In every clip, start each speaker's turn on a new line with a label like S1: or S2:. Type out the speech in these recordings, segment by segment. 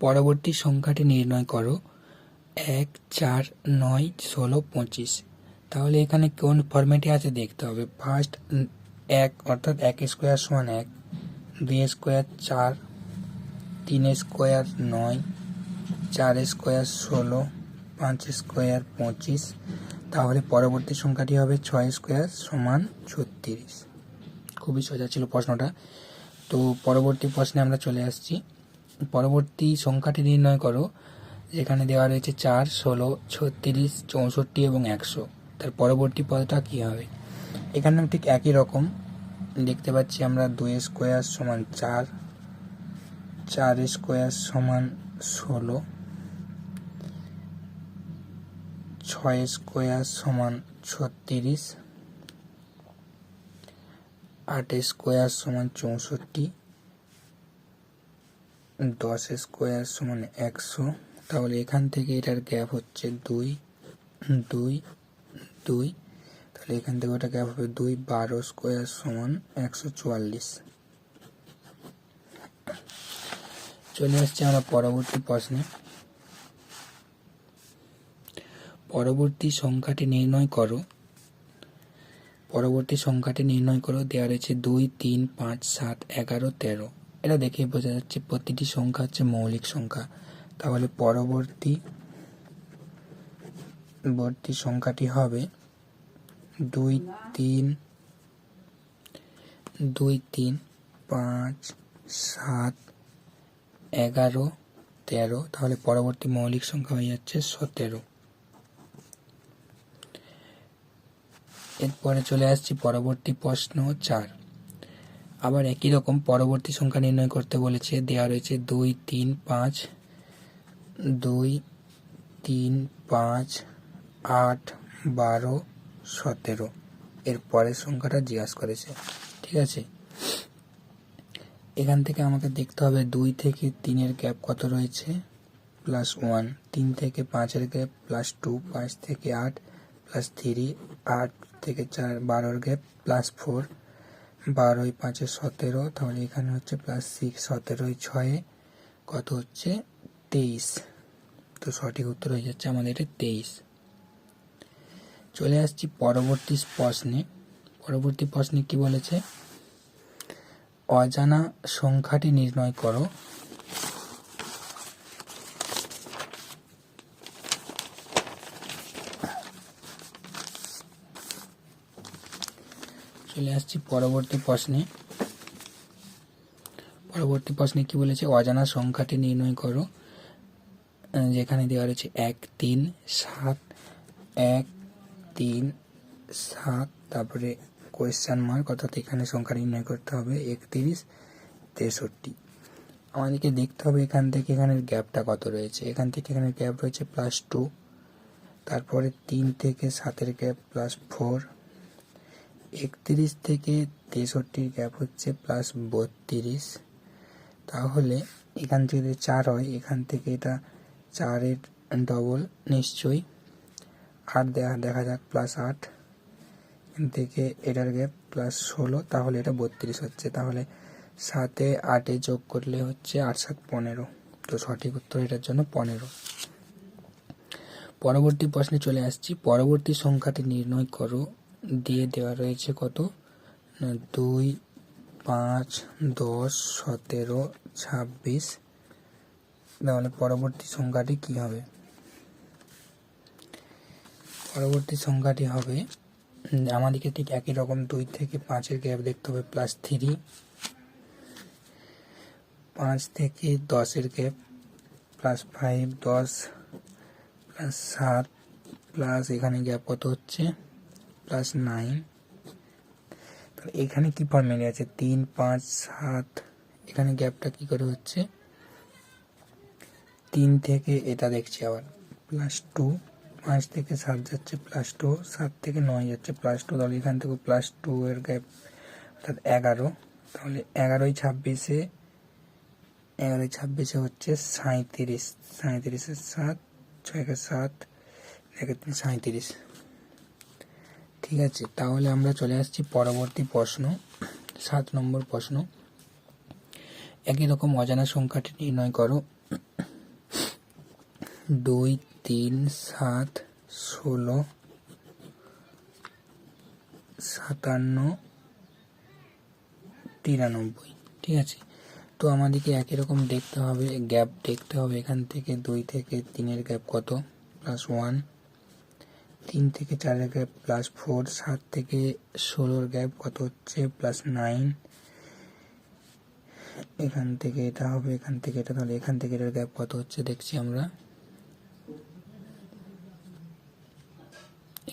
S1: পরবর্তী সংখ্যাটি নির্ণয় করো 1, 4, 9, 16, 25। তাহলে এখানে কোন ফরম্যাটে আছে দেখতে হবে। ফার্স্ট 1 অর্থাৎ 1 স্কোয়ার সমান 1, 2 স্কোয়ার 4, 3 স্কোয়ার 9, 4 স্কোয়ার 16, 5 স্কোয়ার 25। তাহলে পরবর্তী সংখ্যাটি হবে 6 স্কোয়ার সমান 36। খুবই সোজা ছিল প্রশ্নটা। তো পরবর্তী প্রশ্নে আমরা চলে আসছি। পরবর্তী সংখ্যাটি নির্ণয় করো যেখানে দেওয়া রয়েছে 4, 16, 36, 64 এবং 100। তার পরবর্তী পদটা কী হবে? এখানে ঠিক একই রকম দেখতে পাচ্ছি আমরা। 2 স্কোয়ার সমান 4, 4 স্কোয়ার সমান 16, 6 স্কোয়ার সমান 36, 8 স্কোয়ার সমান 64, 10 স্কোয়ার সমান 100। তাহলে এখান থেকে এটার গ্যাপ হচ্ছে 2, 2, 2। তাহলে এখান থেকে ওটা গ্যাপ হবে 2, 12 স্কোয়ার সমান 144। চলে আসছে আমরা পরবর্তী প্রশ্নে। পরবর্তী সংখ্যাটি নির্ণয় করো। দেওয়া রয়েছে 2, 3, 5, 7, 11, 13। এটা দেখেই বোঝা যাচ্ছে প্রতিটি সংখ্যা হচ্ছে মৌলিক সংখ্যা। তাহলে পরবর্তী সংখ্যাটি হবে 2, 3, 5, 7, 11, 13। তাহলে পরবর্তী মৌলিক সংখ্যা হয়ে যাচ্ছে 17। এরপরে চলে আসছি পরবর্তী প্রশ্ন 4। আবার একই রকম পরবর্তী সংখ্যা নির্ণয় করতে বলেছে। দেওয়া রয়েছে 2, 3, 5, 2, 3, 5, 8, 12, 17। এর পরের সংখ্যাটা জিজ্ঞাসা করেছে। ঠিক আছে, এখান থেকে আমাকে দেখতে হবে 2 থেকে 3 গ্যাপ কত রয়েছে, +1, 3 থেকে 5 গ্যাপ +2, 5 থেকে 8 +3, 8 থেকে 4 12 গ্যাপ +4, 12 5 17। তাহলে এখানে হচ্ছে +6, 17 6 কত হচ্ছে 23। তো সঠিক উত্তর হয়ে যাচ্ছে আমাদের এটা 23। চলে আসছি পরবর্তী প্রশ্নে কি বলেছে? অজানা সংখ্যাটি নির্ণয় করো। চলে আসছি পরবর্তী প্রশ্নে কি বলেছে? অজানা সংখ্যাটি নির্ণয় করো। যেখানে দেওয়া রয়েছে 1, 3, 7, 1, 3, 7। তারপরে কোয়েশ্চেন মার্ক, অর্থাৎ এখানে সংখ্যা নির্ণয় করতে হবে 31, 63। আমাদেরকে দেখতে হবে এখান থেকে এখানের গ্যাপটা কত রয়েছে। এখান থেকে এখানের গ্যাপ রয়েছে +2, তারপরে 3 থেকে 7 গ্যাপ +4, 31 থেকে 63 গ্যাপ হচ্ছে +32। তাহলে এখান থেকে যদি 4 হয়, এখান থেকে এটা 4-এর ডবল নিশ্চয়ই। 8 দেখা যাক +8, এখান থেকে এটার গ্যাপ +16, তাহলে এটা 32 হচ্ছে। তাহলে 7-এ 8-এ যোগ করলে হচ্ছে 8 7 15। তো সঠিক উত্তর এটার জন্য 15। পরবর্তী প্রশ্নে চলে আসছি। পরবর্তী সংখ্যাটি নির্ণয় করো। দিয়ে দেওয়া রয়েছে কত, 2, 5, 10, 17, 26। তাহলে পরবর্তী সংখ্যাটি কি হবে? পরবর্তী সংখ্যাটি হবে, আমাদেরকে ঠিক একই রকম 2 থেকে 5-এর গ্যাপ দেখতে হবে +3, 5 থেকে 10-এর গ্যাপ +5, 10 +7 প্লাস এখানে গ্যাপ কত হচ্ছে +9। তাহলে এখানে কি ফর্মুলা আছে? 3, 5, 7। এখানে গ্যাপটা কি করে হচ্ছে? 3 থেকে এটা দেখছি আবার +2, 5 থেকে 7 যাচ্ছে +2, 7 থেকে 9 যাচ্ছে +2। তাহলে এখান থেকে +2 এর গ্যাপ অর্থাৎ 11। তাহলে 11 26-এ হচ্ছে 37। 37-এর 7, 6 7 37। ঠিক আছে, তাহলে আমরা চলে আসছি পরবর্তী প্রশ্ন, 7 নম্বর প্রশ্ন। একই রকম অজানা সংখ্যাটি নির্ণয় করো। 2 3 7 16 57 93, ঠিক আছে। তো আমাদেরকে একই রকম দেখতে হবে, গ্যাপ দেখতে হবে। এখান থেকে 2 থেকে 3-এর গ্যাপ কত, +1, 3 থেকে 4-এর গ্যাপ +4, 7 থেকে 16-এর গ্যাপ কত হচ্ছে +9, এখান থেকে এটা হবে, এখান থেকে এটা, তাহলে এখান থেকে এটার গ্যাপ কত হচ্ছে দেখছি আমরা,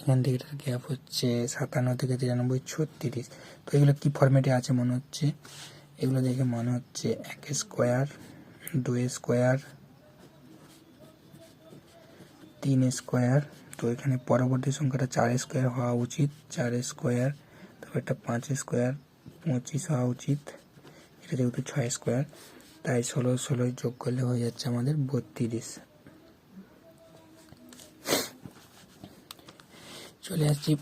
S1: এখান থেকে এটার গ্যাপ হচ্ছে 57 থেকে 93 36। তো এগুলো কি ফরম্যাটে আছে মনে হচ্ছে, এগুলো দেখে মনে হচ্ছে 1 স্কোয়ার, 2 স্কোয়ার, 3 স্কোয়ার। তো এখানে পরবর্তী সংখ্যাটা 4 স্কোয়ার হওয়া উচিত, 4 স্কোয়ার, তারপর একটা 5 স্কোয়ার 25 হওয়া উচিত, এটা যেহেতু 6 স্কোয়ার, তাই 16 যোগ করলে হয়ে যাচ্ছে আমাদের 32। চলে আসছি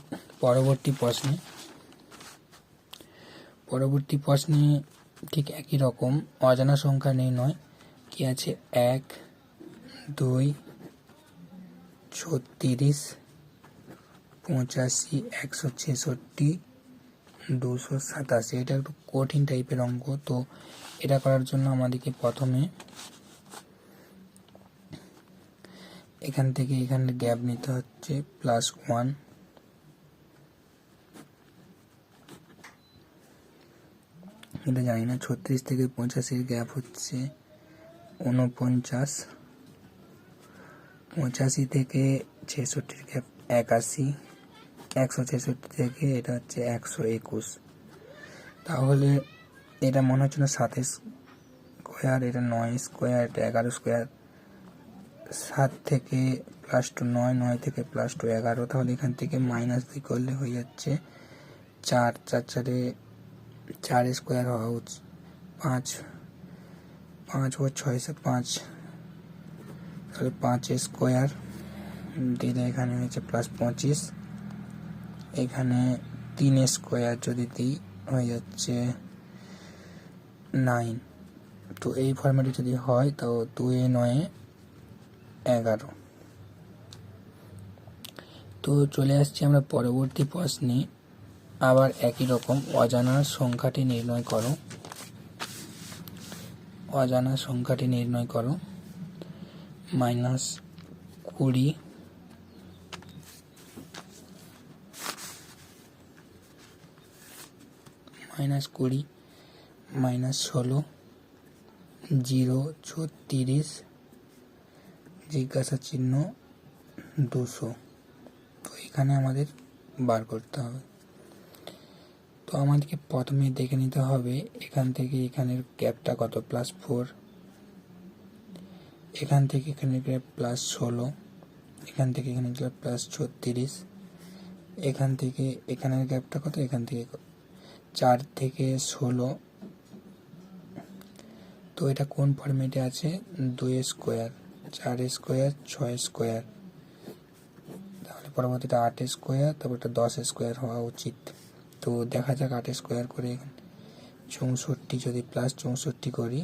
S1: পরবর্তী প্রশ্নে। পরবর্তী প্রশ্নে ঠিক একই রকম অজানা সংখ্যা নির্ণয় কি আছে, 1 2 36 85 166 287। এটা একটু কঠিন টাইপের অঙ্ক। তো এটা করার জন্য আমাদেরকে প্রথমে এখান থেকে এখানে গ্যাপ নিতে হচ্ছে +1, এটা জানি না। 36 থেকে 85-এর গ্যাপ হচ্ছে 49, 85 থেকে 66-এর গ্যাপ 81, 166 থেকে এটা হচ্ছে 121। তাহলে এটা মনে হচ্ছে না 7 স্কোয়ার, এটা 9 স্কোয়ার, এটা 11 স্কোয়ার, 7 থেকে +2 9, 9 থেকে +2 11। তাহলে এখান থেকে -2 করলে হয়ে যাচ্ছে 4, 4 4-এ 4 স্কোয়ার হওয়া উচিত, 5 5 ও 6 5, তাহলে 5 স্কোয়ার দিলে এখানে হয়েছে +25, এখানে 3 স্কোয়ার যদি দিই হয়ে যাচ্ছে 9। তো এই ফর্ম্যাটে যদি হয় তো 2 9 11। তো চলে আসছি আমরা পরবর্তী প্রশ্নে। আবার একই রকম অজানা সংখ্যাটি নির্ণয় করো, অজানা সংখ্যাটি নির্ণয় করো, -20 -20 -16 0 36 জিজ্ঞাসা চিহ্ন 200। তো এখানে আমাদের বার করতে হবে। তো আমাদেরকে প্রথমে দেখে নিতে হবে এখান থেকে এখানের গ্যাপটা কত, +4, এখান থেকে এখানের গ্যাপ +16, এখান থেকে এখানে গ্যাপ +36, এখান থেকে এখানের গ্যাপটা কত, এখান থেকে 4 থেকে 16। তো এটা কোন ফর্মেটে আছে, 2 স্কোয়ার, 4 স্কোয়ার, 6 স্কোয়ার, তাহলে পরবর্তীটা 8 স্কোয়ার, তারপর এটা 10 স্কোয়ার হওয়া উচিত। তো দেখা যাক 8 স্কোয়ার করে 64, যদি +64 করি,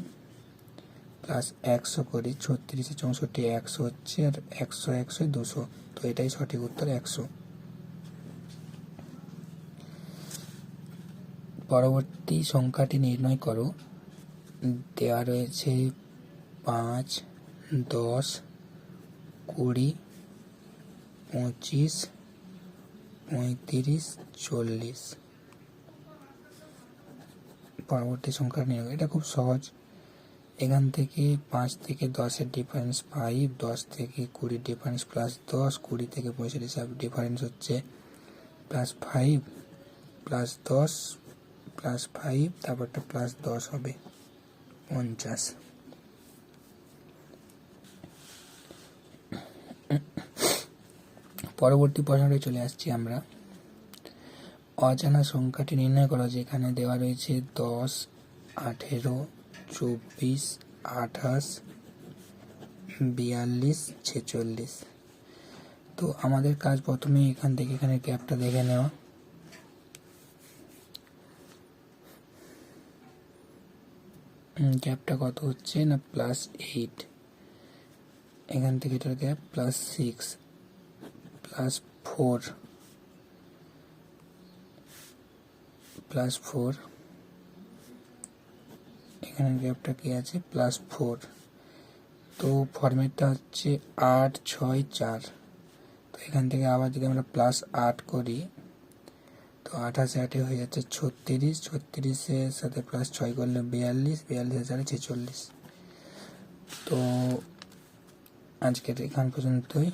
S1: +100 করি, 36 64 100 হচ্ছে, আর 100 100 200। তো এটাই সঠিক উত্তর, 100। পরবর্তী সংখ্যাটি নির্ণয় করো, দেওয়া রয়েছে 5 10 20 25 35 40। পরবর্তী সংখ্যা নির্ণয়, এটা খুব সহজ। এখান থেকে 5 থেকে 10-এর ডিফারেন্স 5, 10 থেকে 20 ডিফারেন্স +10, 20 থেকে 35 ডিফারেন্স হচ্ছে +5, +10 +5, তারপরটা +10 হবে 50। পরবর্তী প্রশ্নটায় চলে আসছি আমরা। অজানা সংখ্যাটি নির্ণয় করা, যেখানে দেওয়া রয়েছে 10 18 24 28 42 46। তো আমাদের কাজ প্রথমে এখান থেকে এখানে গ্যাপটা দেখে নেওয়া। গ্যাপটা কত হচ্ছে না, +8। এখান থেকে এটাকে +6 +4 +4, এখানে গ্যাপটা কি আছে +4। তো ফরম্যাটটা হচ্ছে 8 6 4। তো এখান থেকে আবার যদি আমরা +8 করি তো 28 8 হয়ে যাচ্ছে 36, 36-এর সাথে +6 করলে 42, 42 4 46। তো আজকের এখান পর্যন্তই।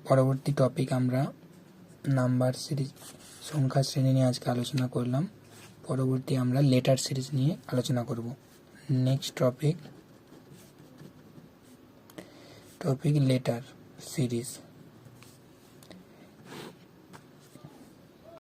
S1: পরবর্তী টপিক আমরা নাম্বার সিরিজ, সংখ্যা শ্রেণী নিয়ে আজকে আলোচনা করলাম। পরবর্তী আমরা লেটার সিরিজ নিয়ে আলোচনা করব। Next topic letter series.